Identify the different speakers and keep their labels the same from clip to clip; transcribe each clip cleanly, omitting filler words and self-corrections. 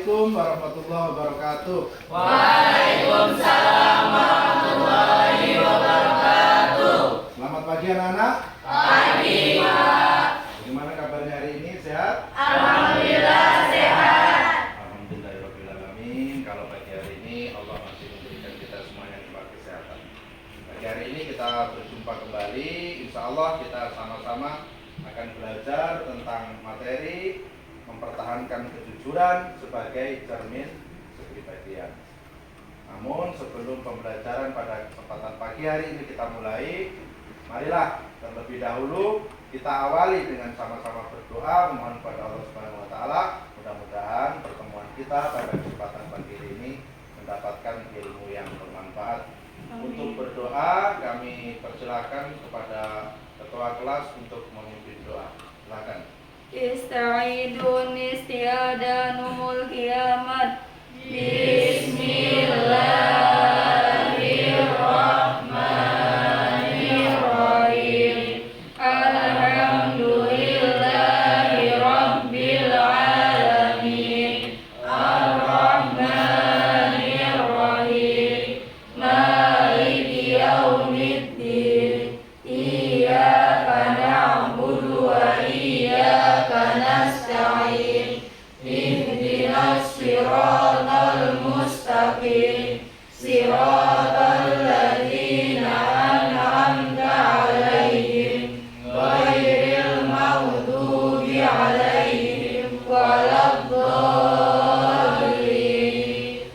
Speaker 1: Assalamualaikum warahmatullahi wabarakatuh.
Speaker 2: Waalaikumsalam warahmatullahi wabarakatuh.
Speaker 1: Selamat pagi anak-anak.
Speaker 2: Pagi, Pak.
Speaker 1: Bagaimana kabarnya hari ini? Sehat?
Speaker 2: Alhamdulillah sehat.
Speaker 1: Alhamdulillahirobbilalamin. Kalau pagi hari ini Allah masih memberikan kita semuanya nikmat kesehatan. Pagi hari ini kita berjumpa kembali. Insya Allah kita sama-sama akan belajar tentang materi mempertahankan kejujuran sebagai cermin kepribadian. Namun sebelum pembelajaran pada kesempatan pagi hari ini kita mulai, marilah terlebih dahulu kita awali dengan sama-sama berdoa memohon kepada Allah Subhanahu wa taala. Mudah-mudahan pertemuan kita pada kesempatan pagi ini mendapatkan ilmu yang bermanfaat. Untuk berdoa kami persilakan kepada ketua kelas untuk memimpin doa. Silakan.
Speaker 3: Ista'idun istiadanul kiamat. Bismillahirrahmanirrahim. Alhamdulillahi rabbil alamin. Ar-Rahmanirrahim. Maliki yaumiddin. Iyyaka na'budu wa iyyaka nasta'in. Ihdinas siratal mustaqim. Siratal ladzina an'amta 'alaihim ghairil maghdubi 'alaihim waladdallin.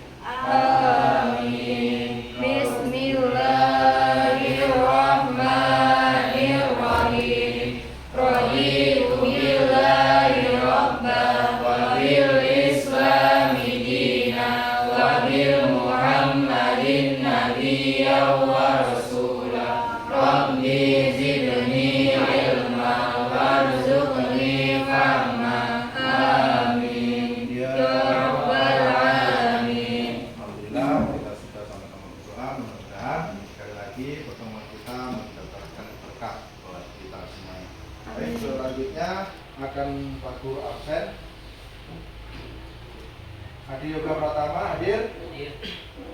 Speaker 3: Amin. Bismillahirrahmanirrahim. Raditu billahi rabban wa bil islami dinan wa bil muhammadin nabiyyan wa rasulah. Rabbi zidni ilman warzuqni fahma. Amin ya rabbal alamin.
Speaker 1: Alhamdulillah kita sudah sama-sama berdoa. Mudah-mudahan sekali lagi pertemuan kita mendapatkan berkah buat kita semuanya. Baik, selanjutnya akan Pak Guru absen. Adi Yoga Pratama hadir.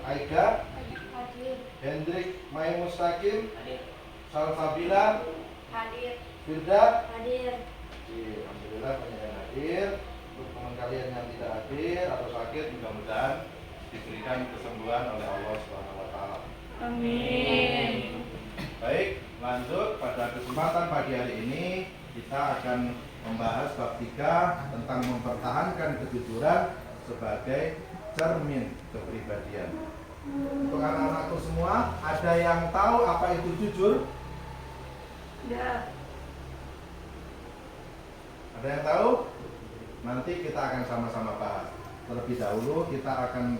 Speaker 1: Aiga,
Speaker 3: Hadir.
Speaker 1: Hendrik Mai Mustaqim,
Speaker 2: Hadir.
Speaker 1: Salsabila,
Speaker 3: Hadir.
Speaker 1: Firda.
Speaker 3: Hadir.
Speaker 1: Alhamdulillah banyak yang hadir. Untuk teman kalian yang tidak hadir atau sakit, mudah-mudahan diberikan kesembuhan oleh Allah Subhanahu wa taala.
Speaker 3: Amin.
Speaker 1: Baik, lanjut pada kesempatan pagi hari ini kita akan membahas bab 3 tentang mempertahankan kejujuran sebagai cermin kepribadian. Untuk anak-anakku semua, ada yang tahu apa itu jujur?
Speaker 3: Dah.
Speaker 1: Ada yang tahu? Nanti kita akan sama-sama bahas. Terlebih dahulu kita akan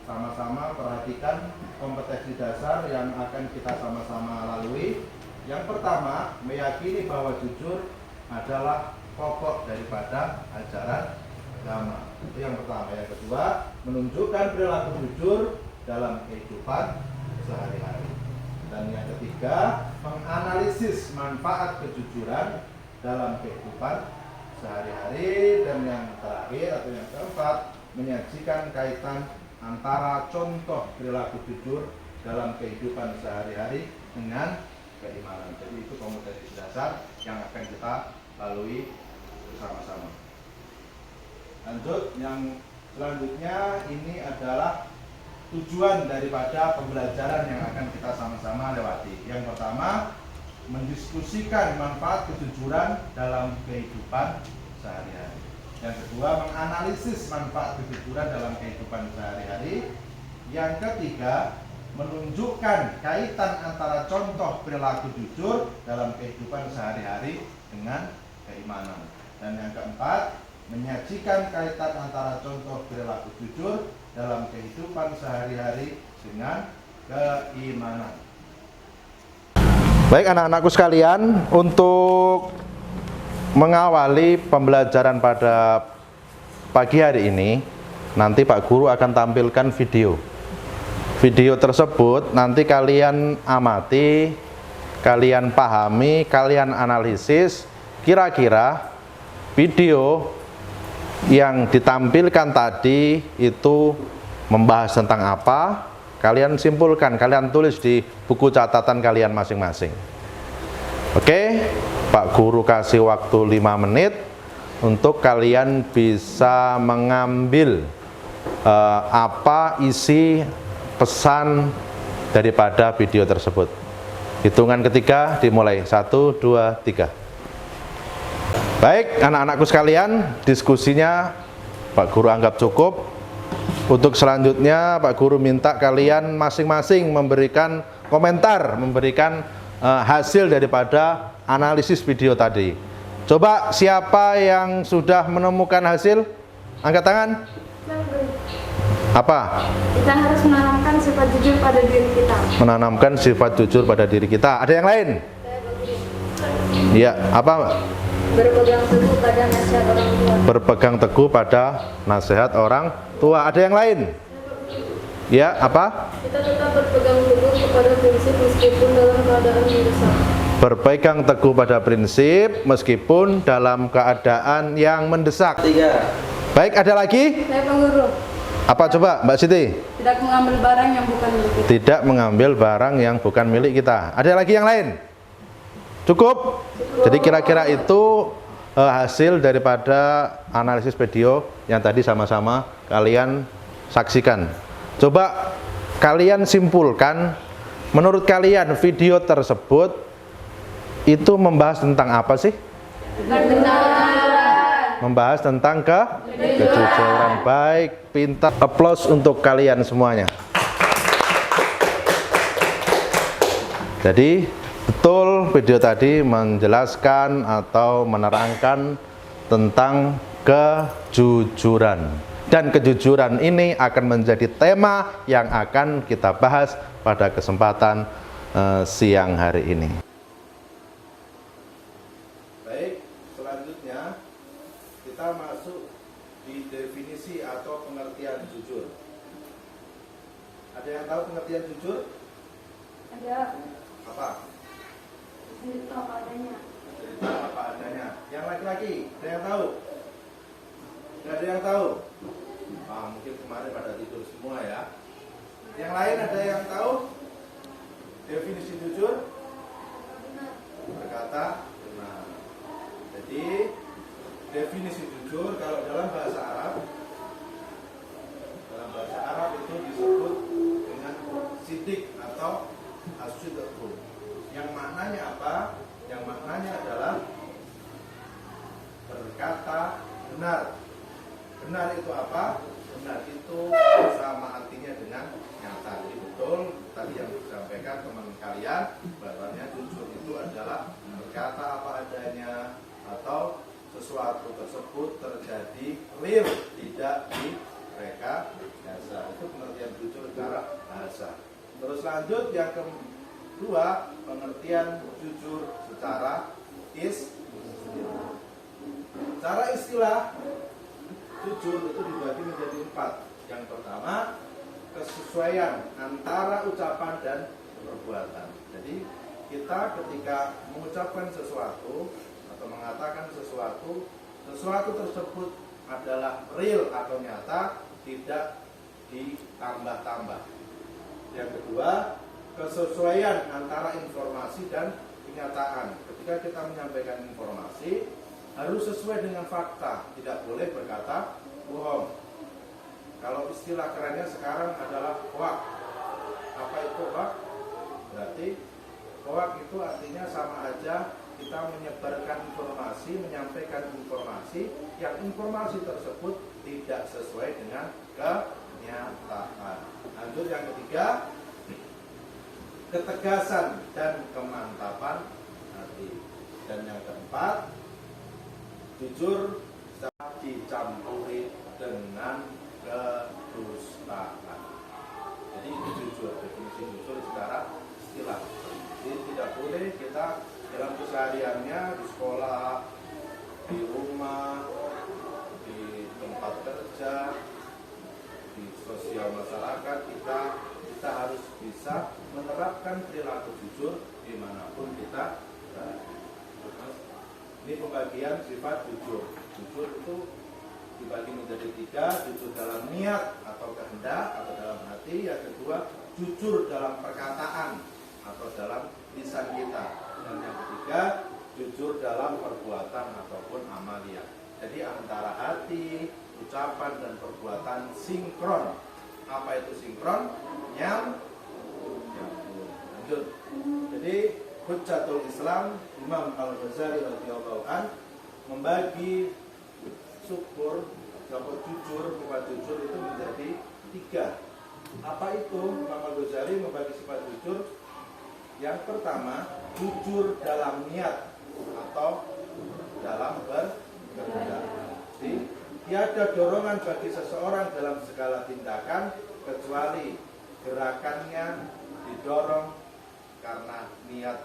Speaker 1: sama-sama perhatikan kompetensi dasar yang akan kita sama-sama lalui. Yang pertama, meyakini bahwa jujur adalah pokok daripada ajaran agama. Itu yang pertama. Yang kedua, menunjukkan perilaku jujur dalam kehidupan sehari-hari. Dan yang ketiga, menganalisis manfaat kejujuran dalam kehidupan sehari-hari. Dan yang terakhir atau yang keempat, menyajikan kaitan antara contoh perilaku jujur dalam kehidupan sehari-hari dengan keimanan. Jadi itu kompetensi dasar yang akan kita lalui bersama-sama. Lanjut, yang selanjutnya ini adalah tujuan daripada pembelajaran yang akan kita sama-sama lewati. Yang pertama, mendiskusikan manfaat kejujuran dalam kehidupan sehari-hari. Yang kedua, menganalisis manfaat kejujuran dalam kehidupan sehari-hari. Yang ketiga, menunjukkan kaitan antara contoh perilaku jujur dalam kehidupan sehari-hari dengan keimanan. Dan yang keempat, menyajikan kaitan antara contoh perilaku jujur dalam kehidupan sehari-hari dengan keimanan. Baik anak-anakku sekalian, untuk mengawali pembelajaran pada pagi hari ini, nanti Pak Guru akan tampilkan video. Video tersebut nanti kalian amati, kalian pahami, kalian analisis kira-kira video yang ditampilkan tadi itu membahas tentang apa, kalian simpulkan, kalian tulis di buku catatan kalian masing-masing. Oke, Pak Guru kasih waktu 5 menit untuk kalian bisa mengambil apa isi pesan daripada video tersebut. Hitungan ketiga dimulai, 1, 2, 3. Baik, anak-anakku sekalian, diskusinya Pak Guru anggap cukup. Untuk selanjutnya Pak Guru minta kalian masing-masing memberikan komentar, memberikan hasil daripada analisis video tadi. Coba siapa yang sudah menemukan hasil? Angkat tangan. Apa?
Speaker 3: Kita harus menanamkan sifat jujur pada diri kita.
Speaker 1: Menanamkan sifat jujur pada diri kita. Ada yang lain? Iya, apa?
Speaker 3: Berpegang teguh pada nasihat orang tua.
Speaker 1: Berpegang teguh pada nasihat orang tua. Ada yang lain? Ya, apa?
Speaker 3: Kita tetap berpegang teguh kepada prinsip meskipun dalam keadaan mendesak.
Speaker 1: Berpegang teguh pada prinsip meskipun dalam keadaan yang mendesak.
Speaker 2: 3.
Speaker 1: Baik, ada lagi?
Speaker 3: Saya Pak Guru.
Speaker 1: Apa coba, Mbak Siti?
Speaker 3: Tidak mengambil barang yang bukan milik kita.
Speaker 1: Tidak mengambil barang yang bukan milik kita. Ada lagi yang lain? Cukup? Jadi kira-kira itu hasil daripada analisis video yang tadi sama-sama kalian saksikan. Coba kalian simpulkan, menurut kalian video tersebut itu membahas tentang apa sih? Membahas tentang kejujuran. Baik, pintar. Applause untuk kalian semuanya. Jadi betul video tadi menjelaskan atau menerangkan tentang kejujuran. Dan kejujuran ini akan menjadi tema yang akan kita bahas pada kesempatan siang hari ini. Baik, selanjutnya kita masuk di definisi atau pengertian jujur. Ada yang tahu pengertian jujur?
Speaker 3: Ada.
Speaker 1: Apa?
Speaker 3: Cerita apa adanya.
Speaker 1: Cerita apa adanya. Yang laki-laki, ada yang tahu? Tidak ada yang tahu? Mungkin kemarin pada tidur semua ya. Yang lain ada yang tahu? Definisi jujur? Berkata benar. Jadi definisi jujur kalau dalam bahasa Arab, itu disebut dengan sidik atau as-sidqu. Yang maknanya apa? Yang maknanya adalah berkata benar. Benar itu apa? Benar itu sama artinya dengan nyata. Jadi betul tadi yang disampaikan teman kalian, bahwanya jujur itu adalah berkata apa adanya atau sesuatu tersebut terjadi real, tidak direkayasa. Itu pengertian jujur secara bahasa. Terus lanjut yang kedua, pengertian jujur secara istilah. Secara istilah, jujur itu dibagi menjadi 4. Yang pertama, kesesuaian antara ucapan dan perbuatan. Jadi kita ketika mengucapkan sesuatu atau mengatakan sesuatu tersebut adalah real atau nyata, tidak ditambah-tambah. Yang kedua, kesesuaian antara informasi dan kenyataan. Ketika kita menyampaikan informasi, harus sesuai dengan fakta, tidak boleh berkata bohong. Kalau istilah kerennya sekarang adalah hoax. Apa itu hoax? Berarti hoax itu artinya sama aja kita menyebarkan informasi, menyampaikan informasi yang informasi tersebut tidak sesuai dengan kenyataan. Lanjut yang ketiga, ketegasan dan kemantapan hati. Dan yang keempat, jujur dicampuri dengan kedustaan. Jadi itu jujur, definisi jujur secara istilah. Jadi tidak boleh kita dalam kesehariannya di sekolah, di rumah, di tempat kerja, di sosial masyarakat kita harus bisa menerapkan perilaku jujur dimanapun kita berada. Ini pembagian sifat jujur. Jujur itu dibagi menjadi 3, jujur dalam niat atau kehendak atau dalam hati. Yang kedua, jujur dalam perkataan atau dalam lisan kita. Dan yang ketiga, jujur dalam perbuatan ataupun amalia. Jadi antara hati, ucapan dan perbuatan sinkron. Apa itu sinkron? Lanjut. Jadi Hujjatul Islam Imam Al-Ghazali radhiyallahu an membagi syukur atau jujur, sifat jujur itu menjadi 3. Apa itu? Imam Al-Ghazali membagi sifat jujur. Yang pertama, jujur dalam niat atau dalam berkehendak. Jadi tiada dorongan bagi seseorang dalam segala tindakan kecuali gerakannya didorong karena niat,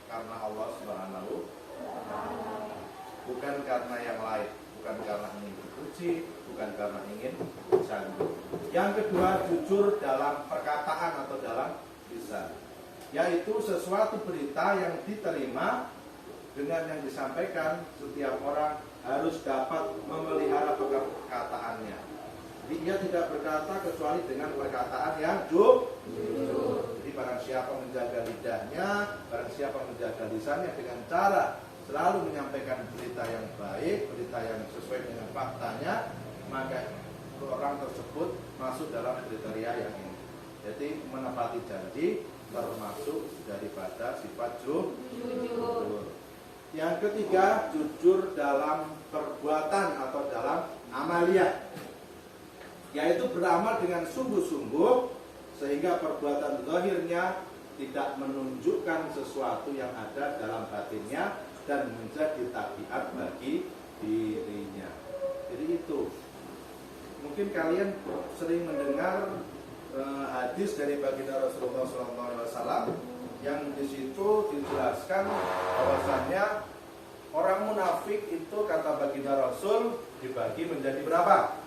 Speaker 1: karena Allah Subhanahu wa ta'ala, bukan karena yang lain, bukan karena ingin dipuji, bukan karena ingin disanjung. Yang kedua, jujur dalam perkataan atau dalam lisan, yaitu sesuatu berita yang diterima dengan yang disampaikan. Setiap orang harus dapat memelihara perkataannya. Jadi ia tidak berkata kecuali dengan perkataan yang jujur. Jadi barang siapa menjaga lidahnya, barang siapa menjaga lisannya dengan cara selalu menyampaikan berita yang baik, berita yang sesuai dengan faktanya, maka orang tersebut masuk dalam kriteria yang ini. Jadi menepati janji termasuk daripada sifat jujur. Yang ketiga, jujur dalam perbuatan atau dalam amalia, yaitu beramal dengan sungguh-sungguh sehingga perbuatan zahirnya tidak menunjukkan sesuatu yang ada dalam batinnya dan menjadi tabiat bagi dirinya. Jadi itu, mungkin kalian sering mendengar hadis dari baginda Rasulullah SAW yang di situ dijelaskan bahwasannya orang munafik itu, kata baginda Rasul, dibagi menjadi berapa?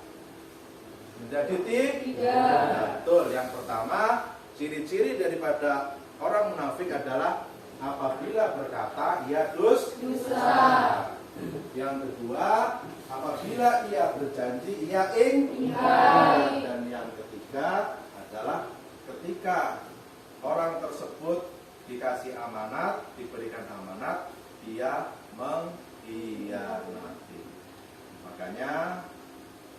Speaker 1: Menjadi 3. Betul. Yang pertama, ciri-ciri daripada orang munafik adalah apabila berkata ia dusta. Yang kedua, apabila ia berjanji ia ingkar. Dan yang ketiga adalah ketika orang tersebut dikasih amanat, diberikan amanat, dia mengkhianati. Makanya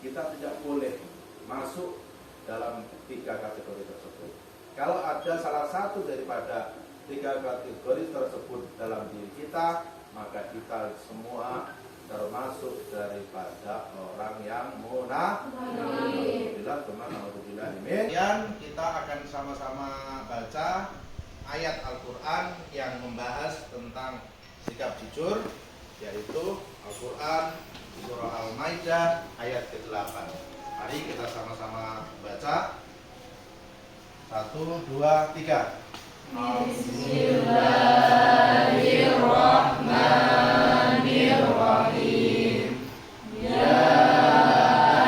Speaker 1: kita tidak boleh masuk dalam 3 kategori tersebut. Kalau ada salah satu daripada 3 kategori tersebut dalam diri kita, maka kita semua termasuk daripada orang yang munafik. Kemudian kita akan sama-sama baca ayat Al-Quran yang membahas tentang sikap jujur, yaitu Al-Quran surah Al-Maidah ayat ke-8. Mari kita sama-sama baca. 1, 2, 3.
Speaker 2: Bismillahirrahmanirrahim. Ya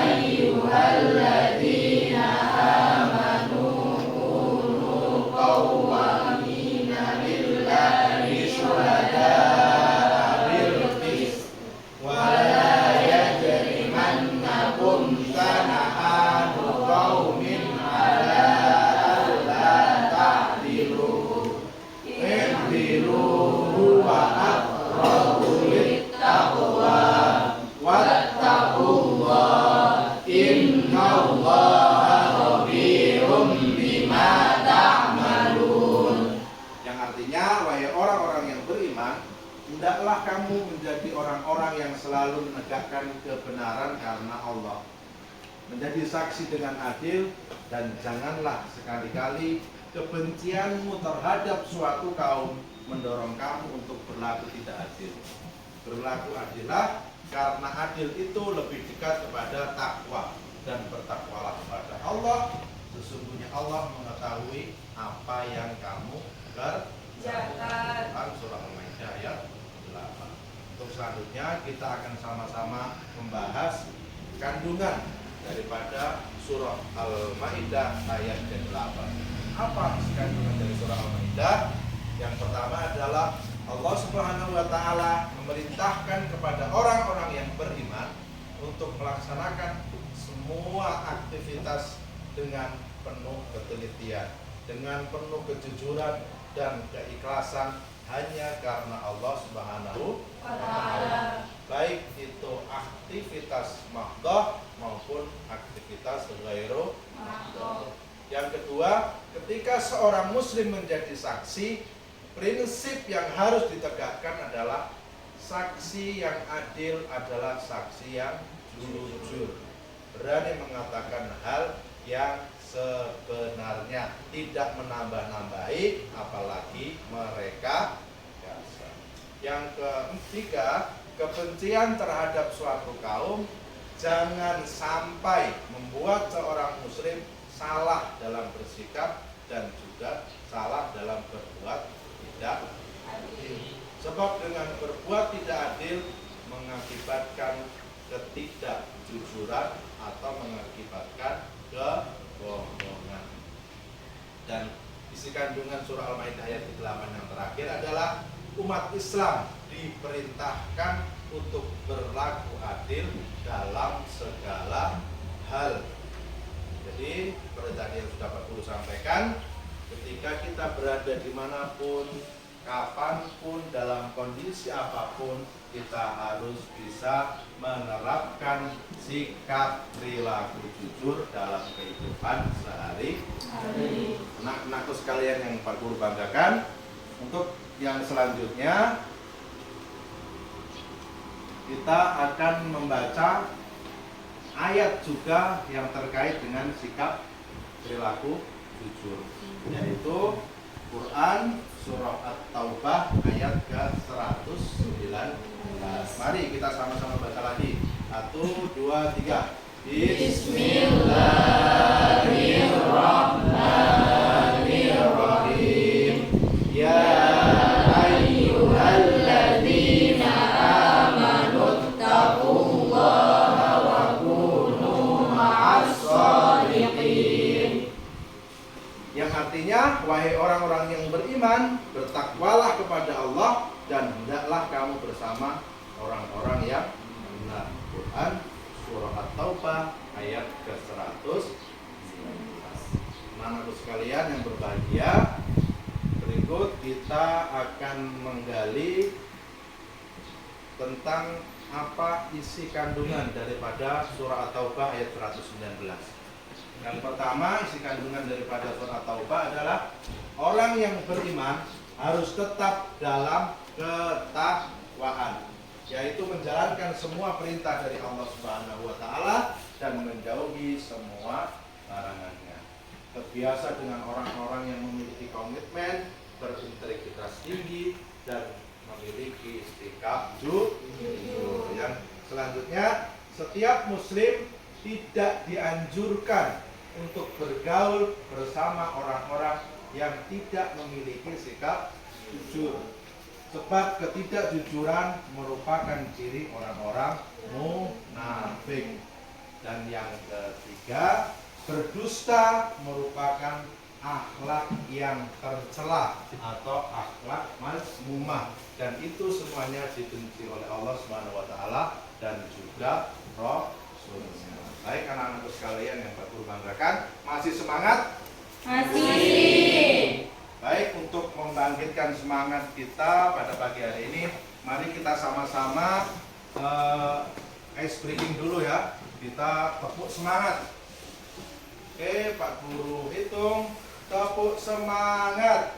Speaker 2: ayyuhalladzina amanu kunu qawwamina lillahi syuhada'a bil qist wa la yajrimannakum shana'anu qaumin ala alla ta'dilu ihdilu huwa aqrabu littaqwa wattaqullah innallaha khabirum bima ta'malun.
Speaker 1: Yang artinya, wahai orang-orang yang beriman, hendaklah kamu menjadi orang-orang yang selalu menegakkan kebenaran karena Allah, menjadi saksi dengan adil, dan janganlah sekali-kali kebencianmu terhadap suatu kaum mendorong kamu untuk berlaku tidak adil. Berlaku adillah, karena adil itu lebih dekat kepada takwa, dan bertakwalah kepada Allah. Sesungguhnya Allah mengetahui apa yang kamu kerjakan. Surah Al-Maidah ayat 8. Untuk selanjutnya kita akan sama-sama membahas kandungan daripada surah Al-Maidah ayat ke-8. Apa kandungan dari surah Al-Maidah? Yang pertama adalah Allah Subhanahu wa ta'ala memerintahkan kepada orang-orang yang beriman untuk melaksanakan semua aktivitas dengan penuh ketelitian, dengan penuh kejujuran dan keikhlasan hanya karena Allah Subhanahu wa Ta'ala. Baik itu aktivitas mahdoh maupun aktivitas ghairu mahdoh. Yang kedua, ketika seorang muslim menjadi saksi, prinsip yang harus ditegakkan adalah saksi yang adil adalah saksi yang jujur, berani mengatakan hal yang sebenarnya, tidak menambah-nambahi apalagi mereka biasa. Yang ketiga, kebencian terhadap suatu kaum jangan sampai membuat seorang muslim salah dalam bersikap dan juga salah dalam berbuat tidak adil. Sebab dengan berbuat tidak adil mengakibatkan ketidakjujuran atau mengakibatkan kebohongan. Dan isi kandungan surah Al-Maidah ayat 8 yang terakhir adalah umat Islam diperintahkan untuk berlaku adil dalam segala hal. Jadi seperti tadi yang sudah Pak Guru sampaikan, ketika kita berada dimanapun, kapanpun, dalam kondisi apapun, kita harus bisa menerapkan sikap perilaku jujur dalam kehidupan sehari-hari. Anak-anakku sekalian yang Pak Guru banggakan, untuk yang selanjutnya kita akan membaca ayat juga yang terkait dengan sikap perilaku jujur, yaitu Quran surah At-Taubah ayat ke-119. Mari kita sama-sama baca lagi. 1, 2, 3. Bismillahirrahmanirrahim. Ya ayyuhalladzina amanu taqullaha wa kunu ma'as shodiqin. Yang artinya, wahai orang-orang yang beriman, bertakwalah kepada Allah dan hendaklah kamu bersama orang-orang yang benar. Quran surah At-Taubah ayat ke-119. Anak-anakku sekalian yang berbahagia, berikut kita akan menggali tentang apa isi kandungan daripada surah At-Taubah ayat 119. Yang pertama, isi kandungan daripada surah At-Taubah adalah orang yang beriman harus tetap dalam ketakwaan, yaitu menjalankan semua perintah dari Allah Subhanahu wa Ta'ala dan menjauhi semua larangannya. Terbiasa dengan orang-orang yang memiliki komitmen, berintegritas tinggi dan memiliki sikap jujur. Yang selanjutnya, setiap muslim tidak dianjurkan untuk bergaul bersama orang-orang yang tidak memiliki sikap jujur, sebab ketidakjujuran merupakan ciri orang-orang munafik. Dan yang ketiga, berdusta merupakan akhlak yang tercela atau akhlak mazmumah, dan itu semuanya dibenci oleh Allah Subhanahu wa Ta'ala dan juga Rasulnya. Baik anak-anakku sekalian yang Pak Guru banggakan, masih semangat?
Speaker 2: Masih.
Speaker 1: Baik, untuk membangkitkan semangat kita pada pagi hari ini, mari kita sama-sama ice breaking dulu ya. Kita tepuk semangat. Oke, Pak Guru hitung. Tepuk semangat.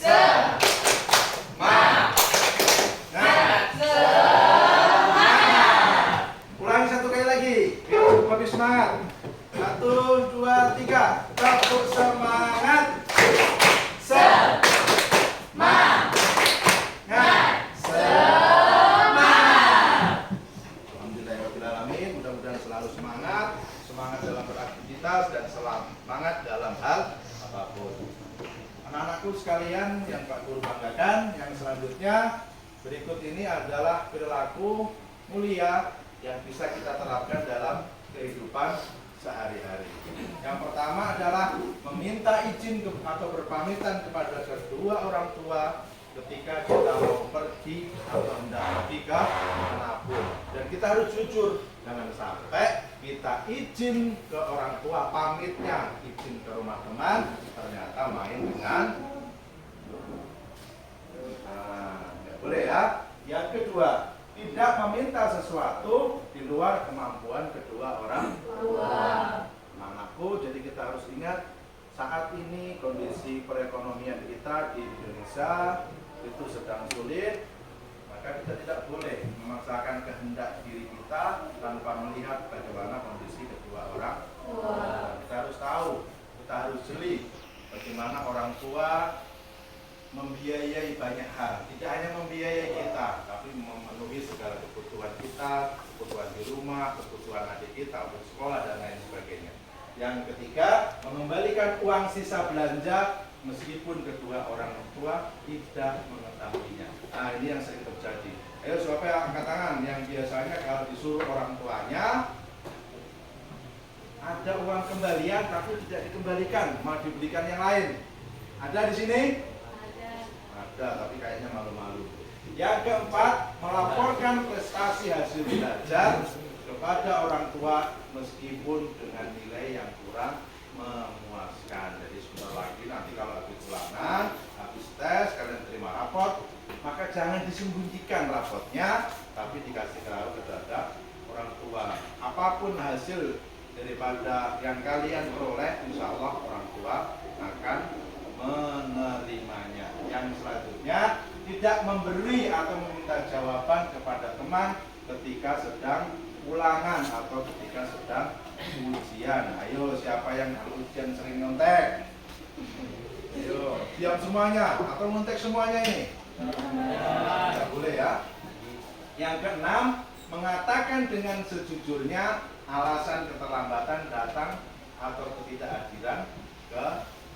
Speaker 1: Semangat. Ulangi satu kali lagi. Lebih semangat. 1, 2, 3. Tepuk semangat. Alhamdulillahirrahmanirrahim. Mudah-mudahan selalu semangat dalam beraktivitas dan semangat dalam hal apapun. Anak-anakku sekalian yang Pak Guru banggakan, yang selanjutnya berikut ini adalah perilaku mulia yang bisa kita terapkan dalam kehidupan sehari-hari. Yang pertama adalah meminta izin atau berpamitan kepada kedua orang tua ketika kita mau pergi atau hendak pergi ke manapun. Dan kita kita harus jujur. Jangan sampai kita izin ke orang tua, pamitnya izin ke rumah teman, ternyata main dengan nggak boleh ya. Yang kedua, tidak meminta sesuatu di luar kemampuan kedua orang tua. Anakku, jadi kita harus ingat saat ini kondisi perekonomian kita di Indonesia itu sedang sulit, maka kita tidak boleh memaksakan kehendak diri kita tanpa melihat bagaimana kondisi kedua orang tua. Kita harus tahu, kita harus jeli bagaimana orang tua membiayai banyak hal. Tidak hanya membiayai kita, tapi memenuhi segala kebutuhan kita, kebutuhan di rumah, kebutuhan adik kita untuk sekolah dan lain sebagainya. Yang ketiga, mengembalikan uang sisa belanja meskipun kedua orang tua tidak mengetahuinya. Nah, ini yang sering terjadi. Ayo siapa yang angkat tangan yang biasanya kalau disuruh orang tuanya ada uang kembalian tapi tidak dikembalikan, malah dibelikan yang lain. Ada di sini? Ada, tapi kayaknya malu-malu. Yang keempat, melaporkan prestasi hasil belajar kepada orang tua meskipun dengan nilai yang kurang memuaskan. Jadi sebentar lagi nanti kalau habis ulangan, habis tes, kalian terima raport, maka jangan disembunyikan rapotnya, tapi dikasih tahu kepada orang tua. Apapun hasil daripada yang kalian peroleh, insya Allah orang tua akan menerimanya. Yang selanjutnya, tidak memberi atau meminta jawaban kepada teman ketika sedang ulangan atau ketika sedang ujian. Ayo, siapa yang ujian sering nyontek? Ayo, diam semuanya atau nyontek semuanya ini? Tidak boleh ya. Yang keenam, mengatakan dengan sejujurnya alasan keterlambatan datang atau ketidakhadiran ke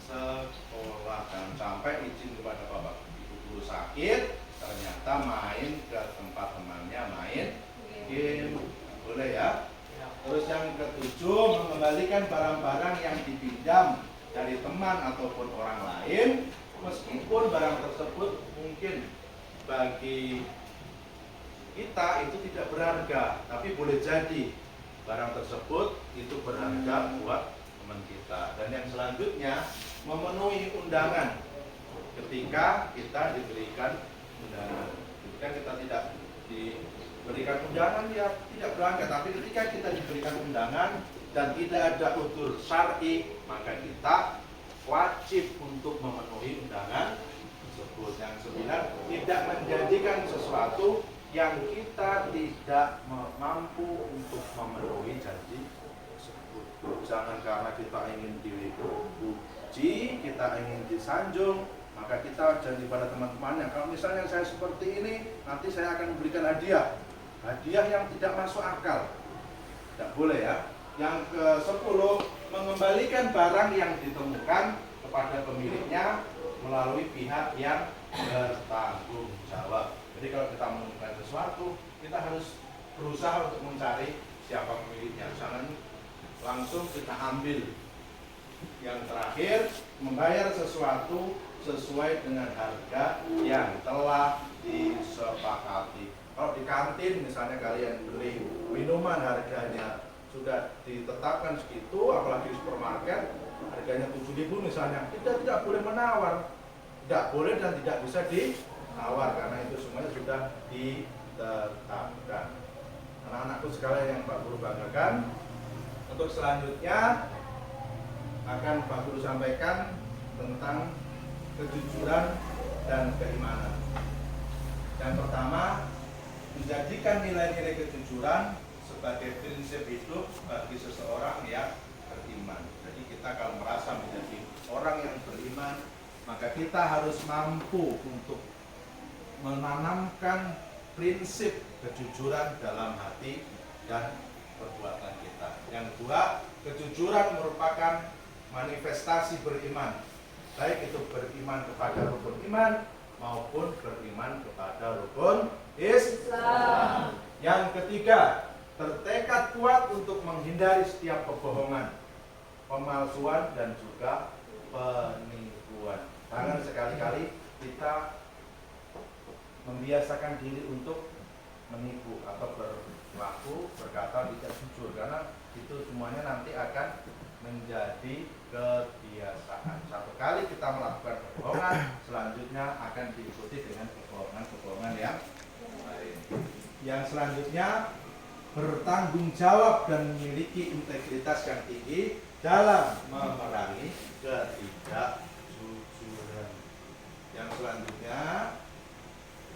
Speaker 1: sekolah. Jangan sampai izin kepada bapak ibu guru sakit, ternyata main ke tempat temannya main game. Boleh ya. Terus yang ketujuh, mengembalikan barang-barang yang dipinjam dari teman ataupun orang lain, meskipun barang tersebut mungkin bagi kita itu tidak berharga, tapi boleh jadi barang tersebut itu berharga buat teman kita. Dan yang selanjutnya, memenuhi undangan ketika kita diberikan undangan. Ketika kita tidak diberikan undangan, ya tidak berangkat. Tapi ketika kita diberikan undangan dan tidak ada udzur syar'i, maka kita wajib untuk memenuhi undangan tersebut. Yang sembilan, tidak menjanjikan sesuatu yang kita tidak mampu untuk memenuhi janji tersebut. Jangan karena kita ingin dipuji, kita ingin disanjung, maka kita janji pada teman-temannya, kalau misalnya saya seperti ini, nanti saya akan memberikan hadiah yang tidak masuk akal. Tidak boleh ya. Yang ke-10, mengembalikan barang yang ditemukan kepada pemiliknya melalui pihak yang bertanggung jawab. Jadi kalau kita menemukan sesuatu, kita harus berusaha untuk mencari siapa pemiliknya. Jangan langsung kita ambil. Yang terakhir, membayar sesuatu sesuai dengan harga yang telah disepakati. Kalau di kantin misalnya kalian beli minuman harganya sudah ditetapkan segitu, apalagi di supermarket harganya 7.000 misalnya, kita tidak boleh menawar, tidak boleh dan tidak bisa ditawar karena itu semuanya sudah ditetapkan. Anak-anakku sekalian yang Pak Guru banggakan, untuk selanjutnya akan Pak Guru sampaikan tentang kejujuran dan keimanan. Yang pertama, menjadikan nilai-nilai kejujuran sebagai prinsip hidup bagi seseorang yang beriman. Jadi kita kalau merasa menjadi orang yang beriman, maka kita harus mampu untuk menanamkan prinsip kejujuran dalam hati dan perbuatan kita. Yang kedua, kejujuran merupakan manifestasi beriman, baik itu beriman kepada rukun iman maupun beriman kepada rukun Islam. Yang ketiga, bertekad kuat untuk menghindari setiap kebohongan, pemalsuan dan juga penipuan. Jangan sekali-kali kita membiasakan diri untuk menipu atau berlaku berkata tidak jujur, karena itu semuanya nanti akan menjadi kebiasaan. Satu kali kita melakukan kebohongan, selanjutnya akan diikuti dengan kebohongan-kebohongan yang lain. Yang selanjutnya, bertanggung jawab dan memiliki integritas yang tinggi dalam memerangi ketidakjujuran. Yang selanjutnya,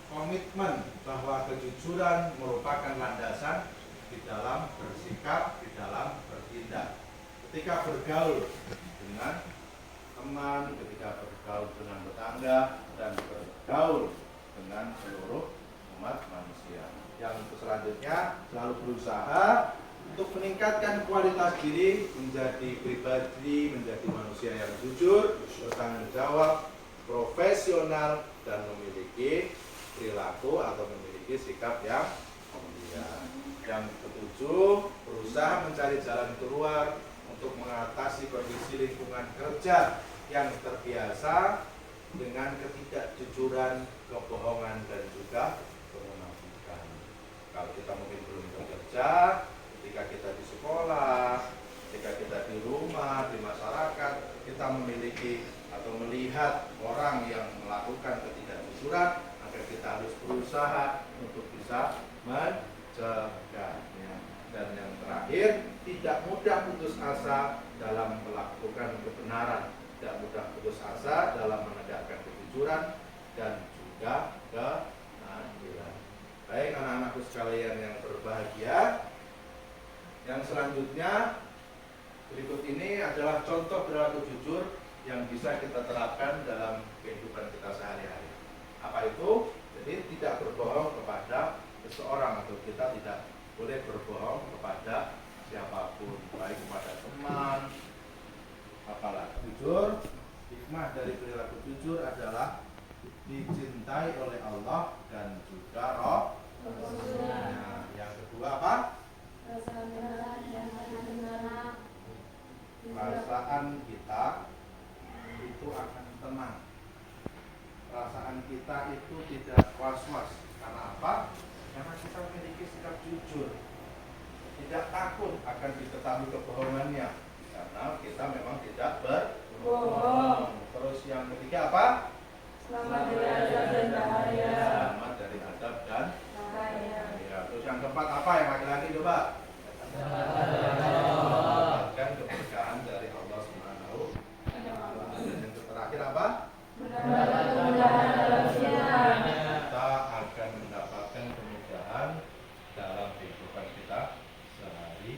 Speaker 1: komitmen bahwa kejujuran merupakan landasan di dalam bersikap, di dalam bertindak. Ketika bergaul dengan teman, ketika bergaul dengan tetangga, dan bergaul dengan seluruh umat manusia. Yang selanjutnya, selalu berusaha untuk meningkatkan kualitas diri, menjadi pribadi, menjadi manusia yang jujur, bertanggung jawab, profesional, dan memiliki perilaku atau memiliki sikap yang mulia. Yang ketujuh, berusaha mencari jalan keluar untuk mengatasi kondisi lingkungan kerja yang terbiasa dengan ketidakjujuran, kebohongan, dan juga kemunafikan. Kalau kita mungkin belum bekerja, ketika kita di sekolah, ketika kita di rumah, di masyarakat, kita memiliki atau melihat orang yang melakukan ketidakjujuran, maka kita harus berusaha untuk bisa mencegahnya. Dan yang terakhir, tidak mudah putus asa dalam melakukan kebenaran, tidak mudah putus asa dalam menegakkan kejujuran dan juga keadilan. Baik anak-anakku sekalian yang berbahagia, yang selanjutnya berikut ini adalah contoh perilaku jujur yang bisa kita terapkan dalam kehidupan kita sehari-hari. Apa itu? Jadi tidak berbohong kepada seseorang, atau kita tidak boleh berbohong kepada siapapun, baik kepada teman, apalagi jujur. Hikmah dari perilaku jujur adalah dicintai oleh Allah dan juga Rasulnya. Yang kedua apa? Perasaan kita itu akan tenang. Perasaan kita itu tidak was-was. Karena apa? Karena kita memiliki sikap jujur, tidak takut akan diketahui kebohongannya, karena kita memang tidak berbohong. Terus yang ketiga apa?
Speaker 3: Selamat dari azab dan bahaya.
Speaker 1: Selamat dari azab dan bahaya. Terus yang keempat apa yang laki-laki coba? Mendapatkan keberkahan dari Allah Subhanahu wa Ta'ala. Dan yang terakhir apa?
Speaker 3: Mendapat kemudahan dalam hidup.
Speaker 1: Kita akan mendapatkan kemudahan dalam kehidupan kita sehari-hari.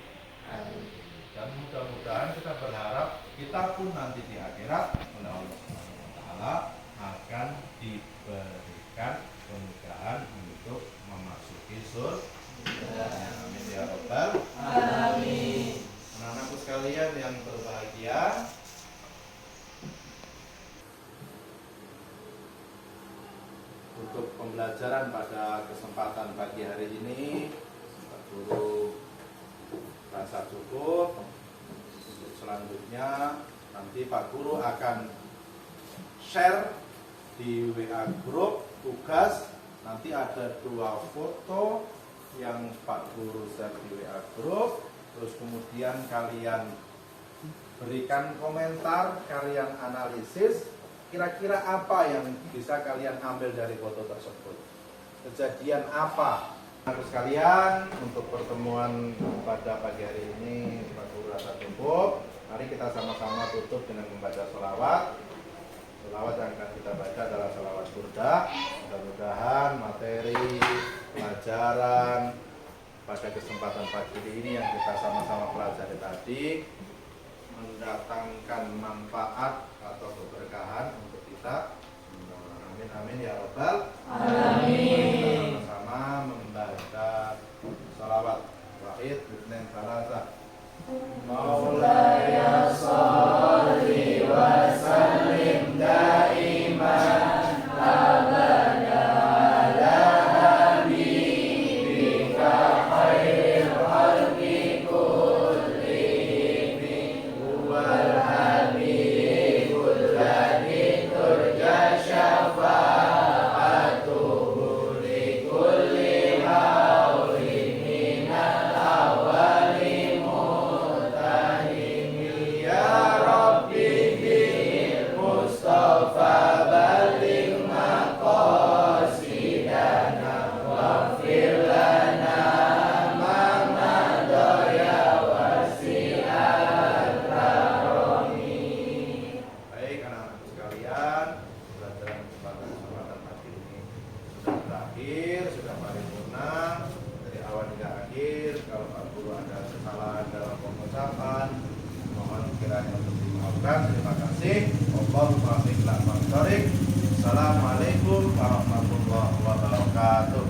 Speaker 1: Dan mudah-mudahan kita berharap kita pun nanti di akhirat oleh Allah Subhanahu wa Ta'ala akan diberikan kemudahan untuk memasuki surga. Amin ya rabbal alamin. Anak-anakku sekalian yang berbahagia, untuk pembelajaran pada kesempatan pagi hari ini, Pak Guru rasa cukup. Untuk selanjutnya nanti Pak Guru akan share di WA grup tugas. Nanti ada 2 foto yang Pak Guru share di WA grup. Terus kemudian kalian berikan komentar, kalian analisis kira-kira apa yang bisa kalian ambil dari foto tersebut. Kejadian apa? Anak sekalian, untuk pertemuan pada pagi hari ini Pak Guru rasa cukup. Mari kita sama-sama tutup dengan membaca sholawat. Sholawat yang akan kita baca adalah sholawat burda. Mudah-mudahan materi pelajaran pada kesempatan pagi ini yang kita sama-sama pelajari tadi mendatangkan manfaat atau keberkahan untuk kita. Amin amin ya rabbal alamin. Sama-sama membaca sholawat wahid bismillah salasa. Maulaya sholli wa sallim daiman abada ala habibika khairil khalqi kullihim huwal habibul ladzi turja syafa'atuhu li kulli haulin minal ucapan. Mohon kiranya untuk dimaafkan. Terima kasih. Allahumma fiqlah mantorik. Assalamualaikum warahmatullahi wabarakatuh.